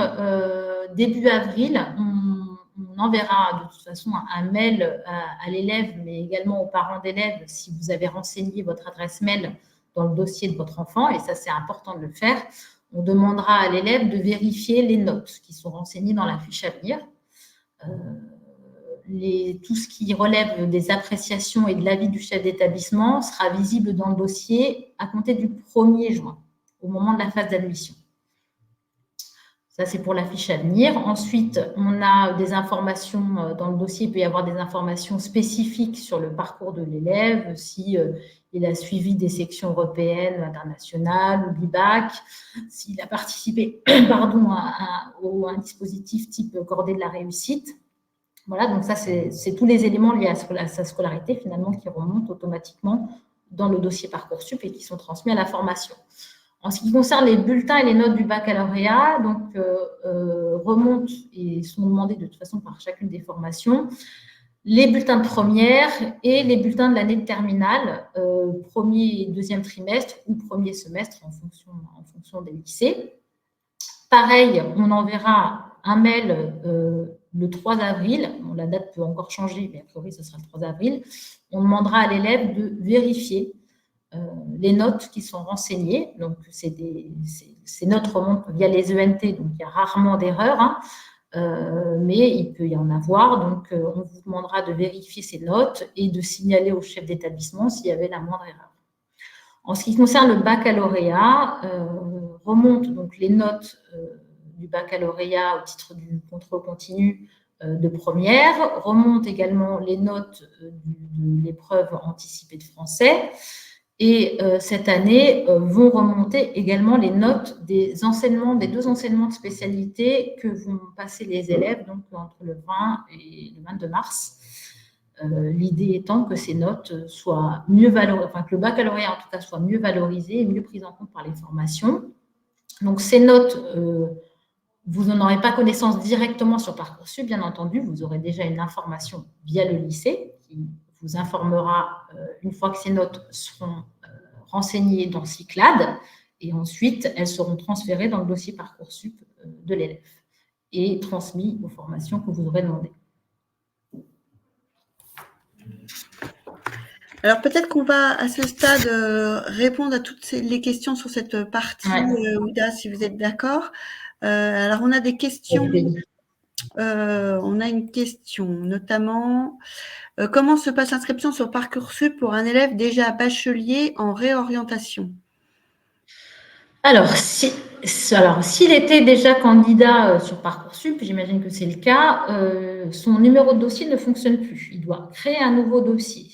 début avril, on enverra de toute façon un mail à l'élève, mais également aux parents d'élèves si vous avez renseigné votre adresse mail dans le dossier de votre enfant, et ça c'est important de le faire. On demandera à l'élève de vérifier les notes qui sont renseignées dans la fiche à venir. Tout ce qui relève des appréciations et de l'avis du chef d'établissement sera visible dans le dossier à compter du 1er juin, au moment de la phase d'admission. Ça, c'est pour la fiche à venir. Ensuite, on a des informations dans le dossier. Il peut y avoir des informations spécifiques sur le parcours de l'élève, si il a suivi des sections européennes, internationales ou du bac, s'il a participé à un dispositif type cordée de la réussite. Voilà, donc ça, c'est tous les éléments liés à sa scolarité, finalement, qui remontent automatiquement dans le dossier Parcoursup et qui sont transmis à la formation. En ce qui concerne les bulletins et les notes du baccalauréat, donc remontent et sont demandés de toute façon par chacune des formations, les bulletins de première et les bulletins de l'année de terminale, premier et deuxième trimestre ou premier semestre en fonction des lycées. Pareil, on enverra un mail le 3 avril, bon, la date peut encore changer, mais a priori ce sera le 3 avril, on demandera à l'élève de vérifier les notes qui sont renseignées. Donc, ces notes remontent via les ENT, donc il y a rarement d'erreurs, hein, mais il peut y en avoir. Donc, on vous demandera de vérifier ces notes et de signaler au chef d'établissement s'il y avait la moindre erreur. En ce qui concerne le baccalauréat, remontent donc les notes du baccalauréat au titre du contrôle continu de première, remontent également les notes de l'épreuve anticipée de français. Et cette année, vont remonter également les notes des deux enseignements de spécialité que vont passer les élèves donc, entre le 20 et le 22 mars. L'idée étant que ces notes soient mieux valorisées, enfin que le baccalauréat en tout cas soit mieux valorisé et mieux pris en compte par les formations. Donc ces notes, vous n'en aurez pas connaissance directement sur Parcoursup, bien entendu, vous aurez déjà une information via le lycée qui vous informera une fois que ces notes seront renseignées dans Cyclades et ensuite elles seront transférées dans le dossier Parcoursup de l'élève et transmises aux formations que vous aurez demandées. Alors peut-être qu'on va à ce stade répondre à toutes les questions sur cette partie, Ouida, si vous êtes d'accord. Alors on a des questions. On a une question, notamment comment se passe l'inscription sur Parcoursup pour un élève déjà bachelier en réorientation? Alors, s'il était déjà candidat sur Parcoursup, j'imagine que c'est le cas, son numéro de dossier ne fonctionne plus. Il doit créer un nouveau dossier.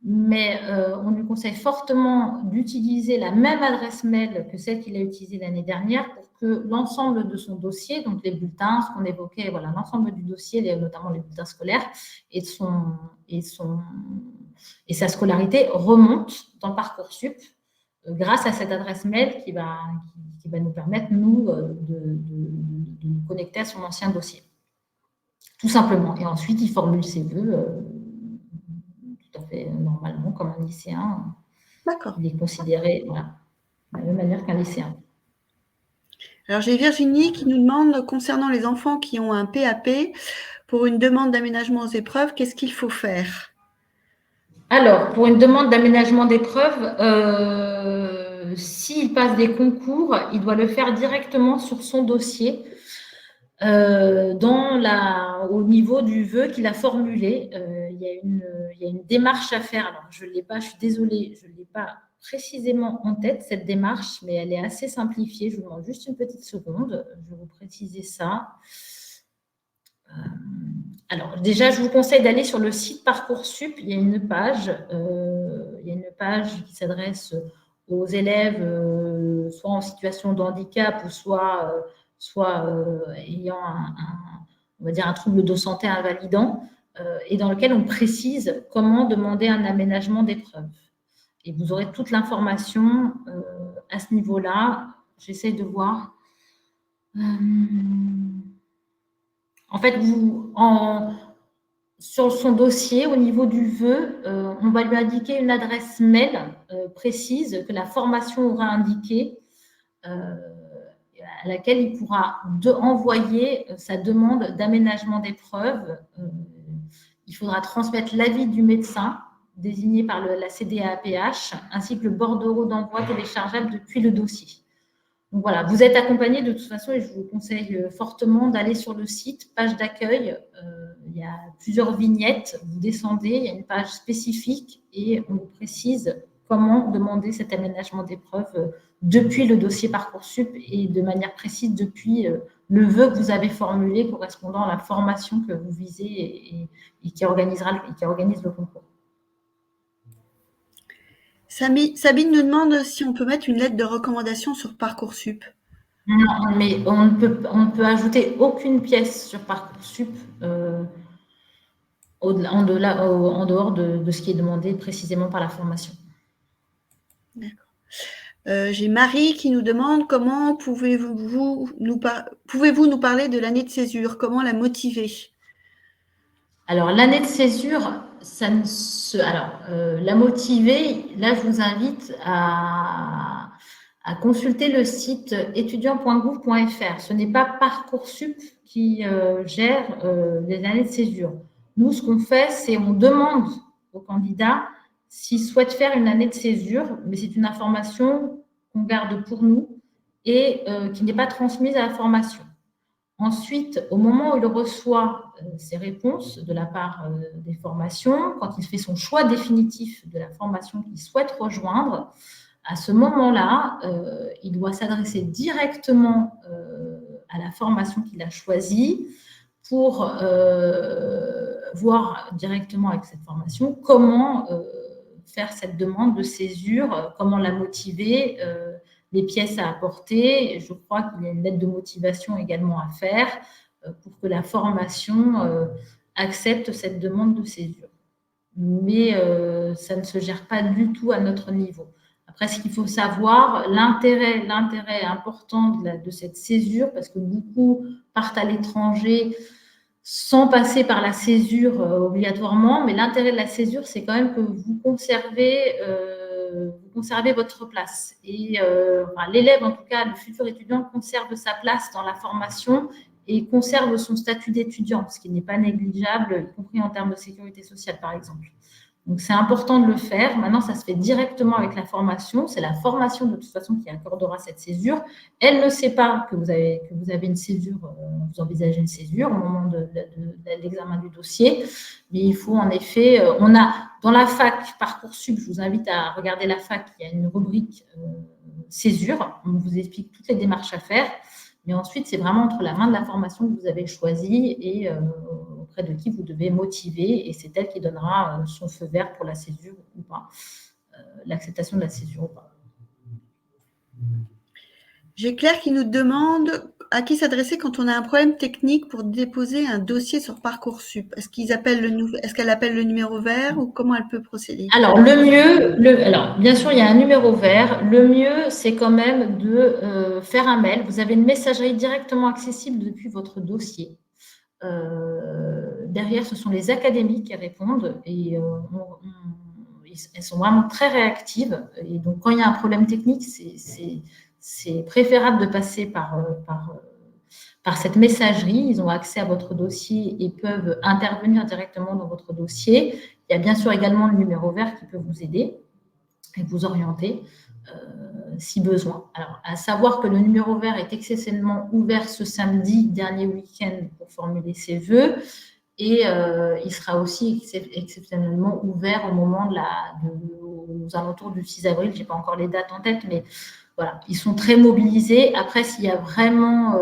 Mais on lui conseille fortement d'utiliser la même adresse mail que celle qu'il a utilisée l'année dernière pour que l'ensemble de son dossier, donc les bulletins, ce qu'on évoquait, voilà, l'ensemble du dossier, notamment les bulletins scolaires, et sa scolarité remonte dans Parcoursup grâce à cette adresse mail qui va nous permettre, nous, de nous connecter à son ancien dossier. Tout simplement. Et ensuite, il formule ses vœux tout à fait normalement comme un lycéen. D'accord. Il est considéré de la même manière qu'un lycéen. Alors, j'ai Virginie qui nous demande, concernant les enfants qui ont un PAP, pour une demande d'aménagement aux épreuves, qu'est-ce qu'il faut faire? Alors, pour une demande d'aménagement d'épreuves, s'il passe des concours, il doit le faire directement sur son dossier, au niveau du vœu qu'il a formulé. Il y a une démarche à faire. Alors, je ne l'ai pas, je suis désolée, je ne l'ai pas précisément en tête, cette démarche, mais elle est assez simplifiée. Je vous demande juste une petite seconde. Je vais vous préciser ça. Alors, déjà, je vous conseille d'aller sur le site Parcoursup. Il y a une page qui s'adresse aux élèves, soit en situation de handicap ou soit ayant on va dire un trouble de santé invalidant, et dans lequel on précise comment demander un aménagement d'épreuve. Et vous aurez toute l'information à ce niveau-là. J'essaie de voir. En fait, sur son dossier, au niveau du vœu, on va lui indiquer une adresse mail précise que la formation aura indiquée, à laquelle il pourra envoyer sa demande d'aménagement d'épreuve. Il faudra transmettre l'avis du médecin désigné par la CDAPH, ainsi que le bordereau d'envoi téléchargeable depuis le dossier. Donc voilà, vous êtes accompagné de toute façon et je vous conseille fortement d'aller sur le site, page d'accueil. Il y a plusieurs vignettes, vous descendez, il y a une page spécifique et on vous précise comment demander cet aménagement d'épreuve depuis le dossier Parcoursup et de manière précise depuis le vœu que vous avez formulé correspondant à la formation que vous visez et qui organise le concours. Sabine nous demande si on peut mettre une lettre de recommandation sur Parcoursup. Non, mais on ne peut ajouter aucune pièce sur Parcoursup en dehors de ce qui est demandé précisément par la formation. D'accord. J'ai Marie qui nous demande comment pouvez-vous nous parler de l'année de césure, comment la motiver? Alors, l'année de césure, la motiver, là, je vous invite à consulter le site étudiant.gouv.fr. Ce n'est pas Parcoursup qui gère les années de césure. Nous, ce qu'on fait, c'est on demande aux candidats s'ils souhaitent faire une année de césure, mais c'est une information qu'on garde pour nous et qui n'est pas transmise à la formation. Ensuite, au moment où il reçoit ses réponses de la part des formations, quand il fait son choix définitif de la formation qu'il souhaite rejoindre, à ce moment-là, il doit s'adresser directement à la formation qu'il a choisie pour voir directement avec cette formation comment faire cette demande de césure, comment la motiver, les pièces à apporter. Je crois qu'il y a une lettre de motivation également à faire pour que la formation accepte cette demande de césure. Mais ça ne se gère pas du tout à notre niveau. Après, ce qu'il faut savoir, l'intérêt important de cette césure, parce que beaucoup partent à l'étranger sans passer par la césure obligatoirement, mais l'intérêt de la césure, c'est quand même que vous conservez votre place. Et l'élève, en tout cas, le futur étudiant, conserve sa place dans la formation et conserve son statut d'étudiant, ce qui n'est pas négligeable, y compris en termes de sécurité sociale, par exemple. Donc, c'est important de le faire. Maintenant, ça se fait directement avec la formation. C'est la formation, de toute façon, qui accordera cette césure. Elle ne sait pas que vous avez une césure, vous envisagez une césure au moment de l'examen du dossier. Mais il faut, en effet, on a dans la fac Parcoursup, je vous invite à regarder la fac, il y a une rubrique césure. On vous explique toutes les démarches à faire. Mais ensuite, c'est vraiment entre la main de la formation que vous avez choisie et auprès de qui vous devez motiver. Et c'est elle qui donnera son feu vert pour la césure ou pas, l'acceptation de la césure ou pas. J'ai Claire qui nous demande à qui s'adresser quand on a un problème technique pour déposer un dossier sur Parcoursup. Est-ce qu'elle appelle le numéro vert ou comment elle peut procéder? Alors, bien sûr, il y a un numéro vert. Le mieux, c'est quand même de faire un mail. Vous avez une messagerie directement accessible depuis votre dossier. Derrière, ce sont les académies qui répondent et elles sont vraiment très réactives. Et donc, quand il y a un problème technique, c'est préférable de passer par cette messagerie. Ils ont accès à votre dossier et peuvent intervenir directement dans votre dossier. Il y a bien sûr également le numéro vert qui peut vous aider et vous orienter si besoin. Alors, à savoir que le numéro vert est exceptionnellement ouvert ce samedi, dernier week-end, pour formuler ses vœux. Et il sera aussi exceptionnellement ouvert au moment aux alentours du 6 avril. Je n'ai pas encore les dates en tête, mais voilà, ils sont très mobilisés. Après, s'il y a vraiment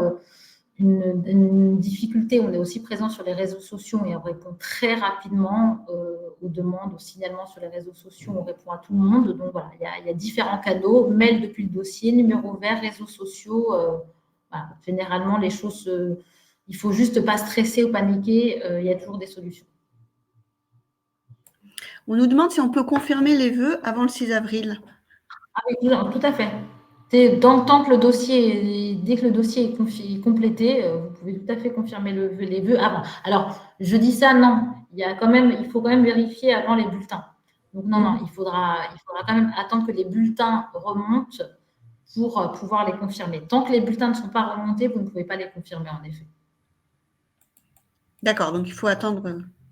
une difficulté. On est aussi présent sur les réseaux sociaux et on répond très rapidement aux demandes, aux signalements sur les réseaux sociaux. On répond à tout le monde. Donc voilà, il y a différents canaux, mail depuis le dossier, numéro vert, réseaux sociaux. Voilà. Généralement, les choses, il ne faut juste pas stresser ou paniquer. Il y a toujours des solutions. On nous demande si on peut confirmer les vœux avant le 6 avril. Ah oui, tout à fait. Dans le temps que le dossier, dès que le dossier est complété, vous pouvez tout à fait confirmer les vœux avant. Alors, je dis ça, non. Il faut quand même vérifier avant les bulletins. Donc, non, il faudra quand même attendre que les bulletins remontent pour pouvoir les confirmer. Tant que les bulletins ne sont pas remontés, vous ne pouvez pas les confirmer, en effet. D'accord, donc il faut attendre.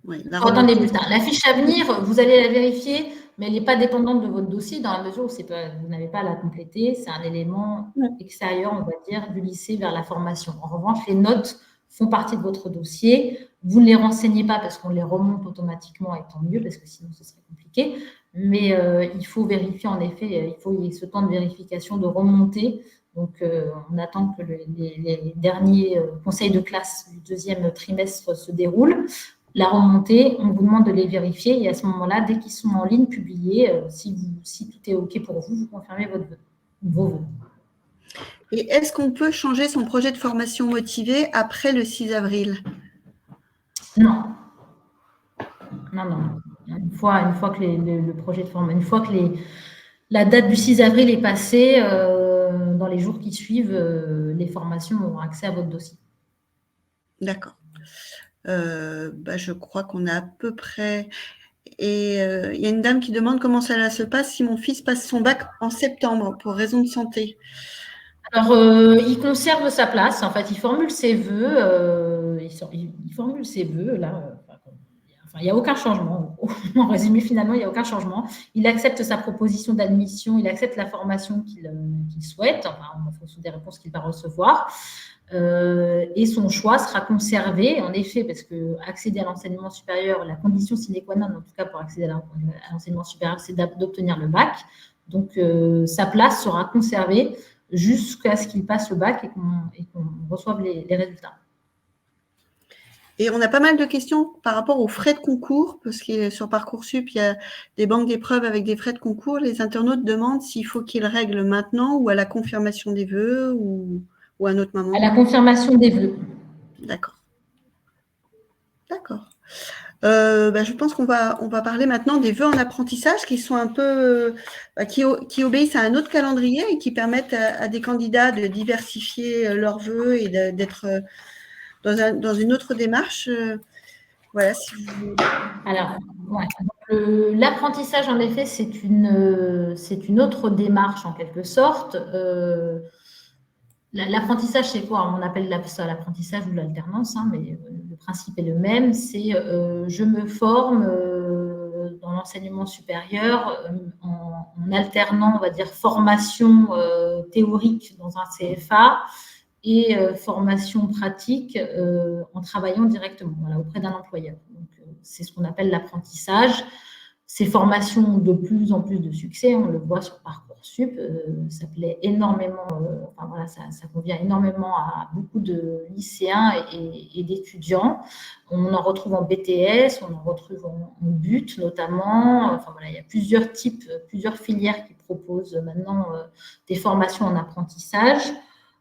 Il faut attendre les bulletins. La fiche à venir, vous allez la vérifier, mais elle n'est pas dépendante de votre dossier dans la mesure où vous n'avez pas à la compléter. C'est un élément extérieur, on va dire, du lycée vers la formation. En revanche, les notes font partie de votre dossier. Vous ne les renseignez pas parce qu'on les remonte automatiquement et tant mieux, parce que sinon ce serait compliqué. Mais il faut vérifier, en effet, il faut y ait ce temps de vérification, de remonter. Donc, on attend que les derniers conseils de classe du deuxième trimestre se déroulent. La remontée, on vous demande de les vérifier et à ce moment-là, dès qu'ils sont en ligne, publiés, si tout est OK pour vous, vous confirmez vos vœux. Et est-ce qu'on peut changer son projet de formation motivé après le 6 avril? Non. Une fois que le projet de formation, une fois que la date du 6 avril est passée, dans les jours qui suivent, les formations auront accès à votre dossier. D'accord. Je crois qu'on a à peu près. Et il y a une dame qui demande comment ça se passe si mon fils passe son bac en septembre pour raison de santé. Alors, il conserve sa place. En fait, il formule ses vœux. Il formule ses vœux là. Il n'y a aucun changement. En résumé, finalement, il n'y a aucun changement. Il accepte sa proposition d'admission, il accepte la formation qu'il souhaite, en fonction des réponses qu'il va recevoir. Et son choix sera conservé, en effet, parce que accéder à l'enseignement supérieur, la condition sine qua non, en tout cas pour accéder à l'enseignement supérieur, c'est d'obtenir le bac. Donc, sa place sera conservée jusqu'à ce qu'il passe le bac et qu'on reçoive les résultats. Et on a pas mal de questions par rapport aux frais de concours, parce que sur Parcoursup, il y a des banques d'épreuves avec des frais de concours. Les internautes demandent s'il faut qu'ils règlent maintenant ou à la confirmation des vœux ou à un autre moment. À la confirmation des vœux. D'accord. Je pense qu'on va parler maintenant des vœux en apprentissage qui sont un peu qui obéissent à un autre calendrier et qui permettent à des candidats de diversifier leurs vœux et d'être dans une autre démarche. Voilà. Alors, l'apprentissage, en effet, c'est une autre démarche en quelque sorte. L'apprentissage, c'est quoi? On appelle ça l'apprentissage ou l'alternance, mais le principe est le même. C'est je me forme dans l'enseignement supérieur en alternant, on va dire, formation théorique dans un CFA et formation pratique en travaillant directement auprès d'un employeur. Donc, c'est ce qu'on appelle l'apprentissage. Ces formations ont de plus en plus de succès, on le voit sur Parcoursup, ça plaît énormément, ça convient énormément à beaucoup de lycéens et d'étudiants. On en retrouve en BTS, on en retrouve en BUT notamment. Il y a plusieurs filières qui proposent maintenant des formations en apprentissage.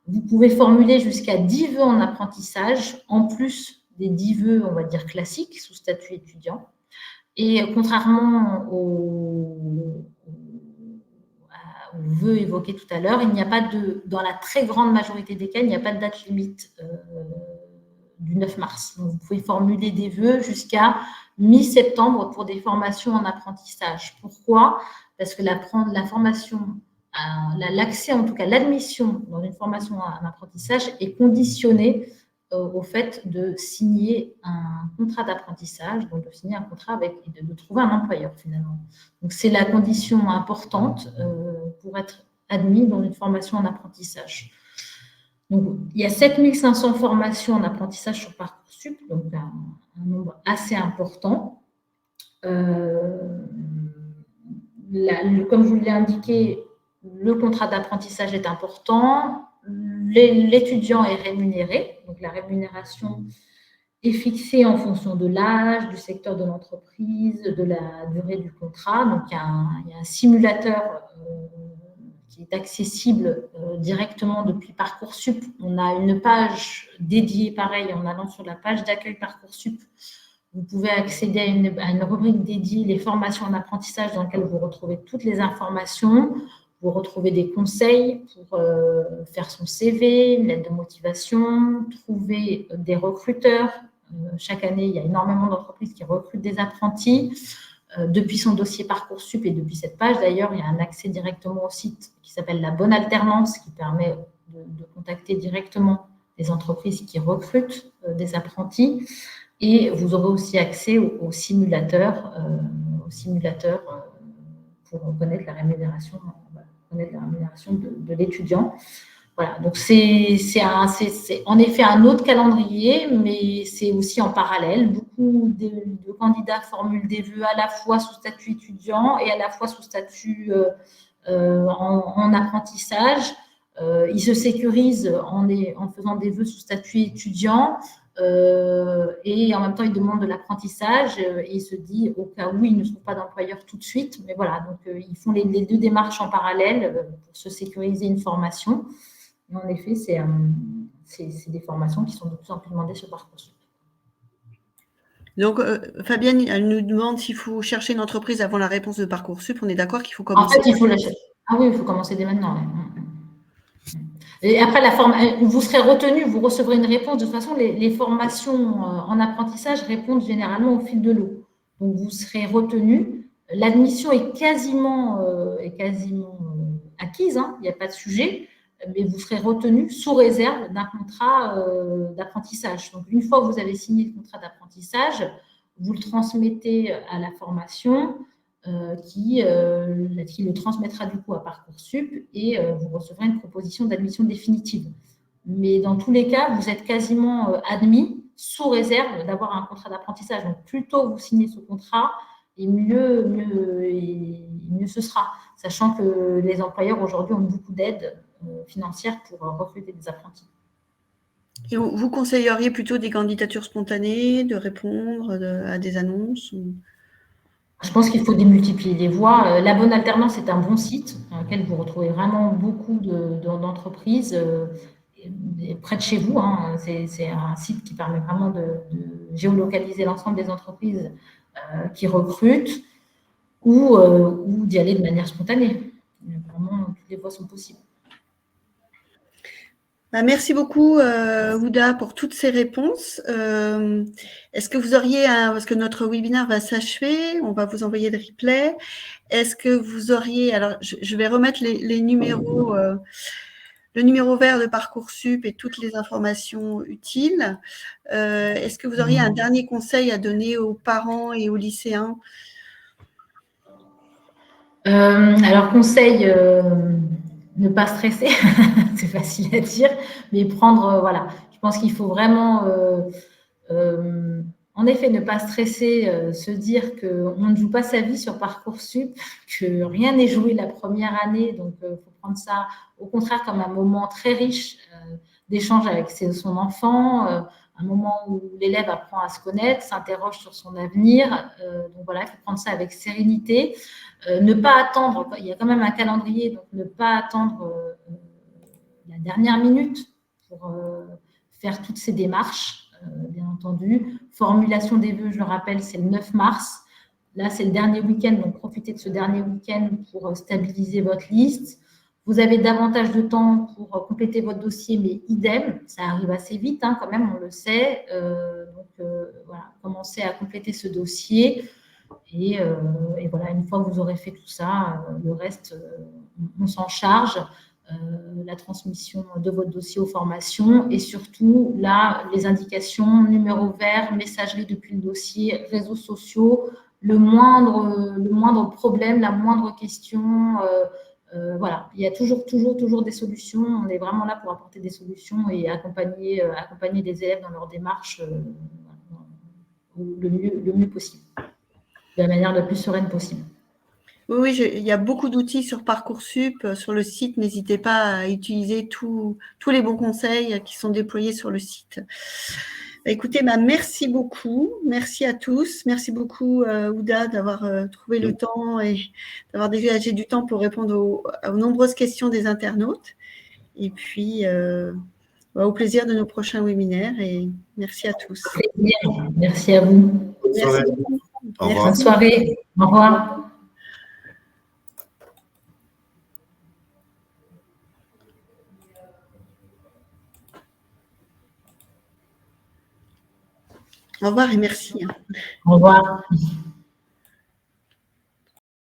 Vous pouvez formuler jusqu'à 10 vœux en apprentissage, en plus des 10 vœux, on va dire, classiques, sous statut étudiant. Et contrairement aux vœux évoqués tout à l'heure, il n'y a pas dans la très grande majorité des cas, il n'y a pas de date limite du 9 mars. Donc, vous pouvez formuler des vœux jusqu'à mi-septembre pour des formations en apprentissage. Pourquoi? Parce que la formation, l'accès, en tout cas l'admission dans une formation en apprentissage est conditionnée au fait de signer un contrat d'apprentissage, donc de signer un contrat et de trouver un employeur finalement. Donc c'est la condition importante pour être admis dans une formation en apprentissage. Donc il y a 7500 formations en apprentissage sur Parcoursup, donc un nombre assez important. Comme je vous l'ai indiqué, le contrat d'apprentissage est important. l'étudiant est rémunéré. Donc, la rémunération est fixée en fonction de l'âge, du secteur de l'entreprise, de la durée du contrat. Donc, il y a un simulateur qui est accessible directement depuis Parcoursup. On a une page dédiée, pareil, en allant sur la page d'accueil Parcoursup. Vous pouvez accéder à une rubrique dédiée, les formations en apprentissage, dans laquelle vous retrouvez toutes les informations. Vous retrouvez des conseils pour faire son CV, une lettre de motivation, trouver des recruteurs. Chaque année, il y a énormément d'entreprises qui recrutent des apprentis. Depuis son dossier Parcoursup et depuis cette page, d'ailleurs, il y a un accès directement au site qui s'appelle la bonne alternance, qui permet de contacter directement les entreprises qui recrutent des apprentis. Et vous aurez aussi accès au simulateur pour connaître la rémunération de l'étudiant. Voilà, donc c'est en effet un autre calendrier, mais c'est aussi en parallèle. Beaucoup de candidats formulent des vœux à la fois sous statut étudiant et à la fois sous statut en apprentissage. Ils se sécurisent en faisant des vœux sous statut étudiant et en même temps ils demandent de l'apprentissage et ils se disent au cas où ils ne trouvent pas d'employeur tout de suite. Mais voilà, donc ils font les deux démarches en parallèle pour se sécuriser une formation. Et en effet, c'est des formations qui sont de plus en plus demandées sur Parcoursup. Donc, Fabienne, elle nous demande s'il faut chercher une entreprise avant la réponse de Parcoursup. On est d'accord qu'il faut commencer. En fait, il faut la chercher. Ah oui, il faut commencer dès maintenant. Ouais. Et après, vous serez retenu, vous recevrez une réponse. De toute façon, les formations en apprentissage répondent généralement au fil de l'eau. Donc, vous serez retenu. L'admission est quasiment acquise, hein, il n'y a pas de sujet, mais vous serez retenu sous réserve d'un contrat d'apprentissage. Donc, une fois que vous avez signé le contrat d'apprentissage, vous le transmettez à la formation qui le transmettra du coup à Parcoursup et vous recevrez une proposition d'admission définitive. Mais dans tous les cas, vous êtes quasiment admis sous réserve d'avoir un contrat d'apprentissage. Donc, plus tôt vous signez ce contrat, et mieux ce sera, sachant que les employeurs aujourd'hui ont beaucoup d'aides financières pour recruter des apprentis. Et vous conseilleriez plutôt des candidatures spontanées, de répondre à des annonces ou... Je pense qu'il faut démultiplier les voies. La bonne alternance est un bon site dans lequel vous retrouvez vraiment beaucoup d'entreprises près de chez vous. Hein. C'est un site qui permet vraiment de géolocaliser l'ensemble des entreprises qui recrutent ou d'y aller de manière spontanée. Vraiment, toutes les voies sont possibles. Merci beaucoup, Houda, pour toutes ces réponses. Est-ce que vous auriez, parce que notre webinaire va s'achever, on va vous envoyer le replay. Est-ce que vous auriez, alors je vais remettre les numéros, le numéro vert de Parcoursup et toutes les informations utiles. Est-ce que vous auriez un dernier conseil à donner aux parents et aux lycéens? Alors, conseil, ne pas stresser, c'est facile à dire, mais prendre, voilà, je pense qu'il faut vraiment, en effet, ne pas stresser, se dire qu'on ne joue pas sa vie sur Parcoursup, que rien n'est joué la première année, donc il faut prendre ça, au contraire, comme un moment très riche d'échange avec son enfant, un moment où l'élève apprend à se connaître, s'interroge sur son avenir, donc voilà, il faut prendre ça avec sérénité. Ne pas attendre, il y a quand même un calendrier, donc ne pas attendre la dernière minute pour faire toutes ces démarches, bien entendu. Formulation des vœux, je le rappelle, c'est le 9 mars. Là, c'est le dernier week-end, donc profitez de ce dernier week-end pour stabiliser votre liste. Vous avez davantage de temps pour compléter votre dossier, mais idem, ça arrive assez vite, hein, quand même, on le sait. Donc, voilà, commencez à compléter ce dossier. Et voilà, une fois que vous aurez fait tout ça, le reste, on s'en charge, la transmission de votre dossier aux formations et surtout, là, les indications, numéro vert, messagerie depuis le dossier, réseaux sociaux, le moindre problème, la moindre question, voilà, il y a toujours des solutions. On est vraiment là pour apporter des solutions et accompagner les élèves dans leur démarche le mieux possible, de la manière la plus sereine possible. Oui, il y a beaucoup d'outils sur Parcoursup, sur le site. N'hésitez pas à utiliser tous les bons conseils qui sont déployés sur le site. Écoutez, merci beaucoup. Merci à tous. Merci beaucoup, Ouda, d'avoir trouvé le temps et d'avoir dégagé du temps pour répondre aux nombreuses questions des internautes. Et puis, au plaisir de nos prochains webinaires. Et merci à tous. Merci à vous. Bonne soirée. Au revoir. Bonne soirée. Au revoir. Au revoir et merci. Au revoir.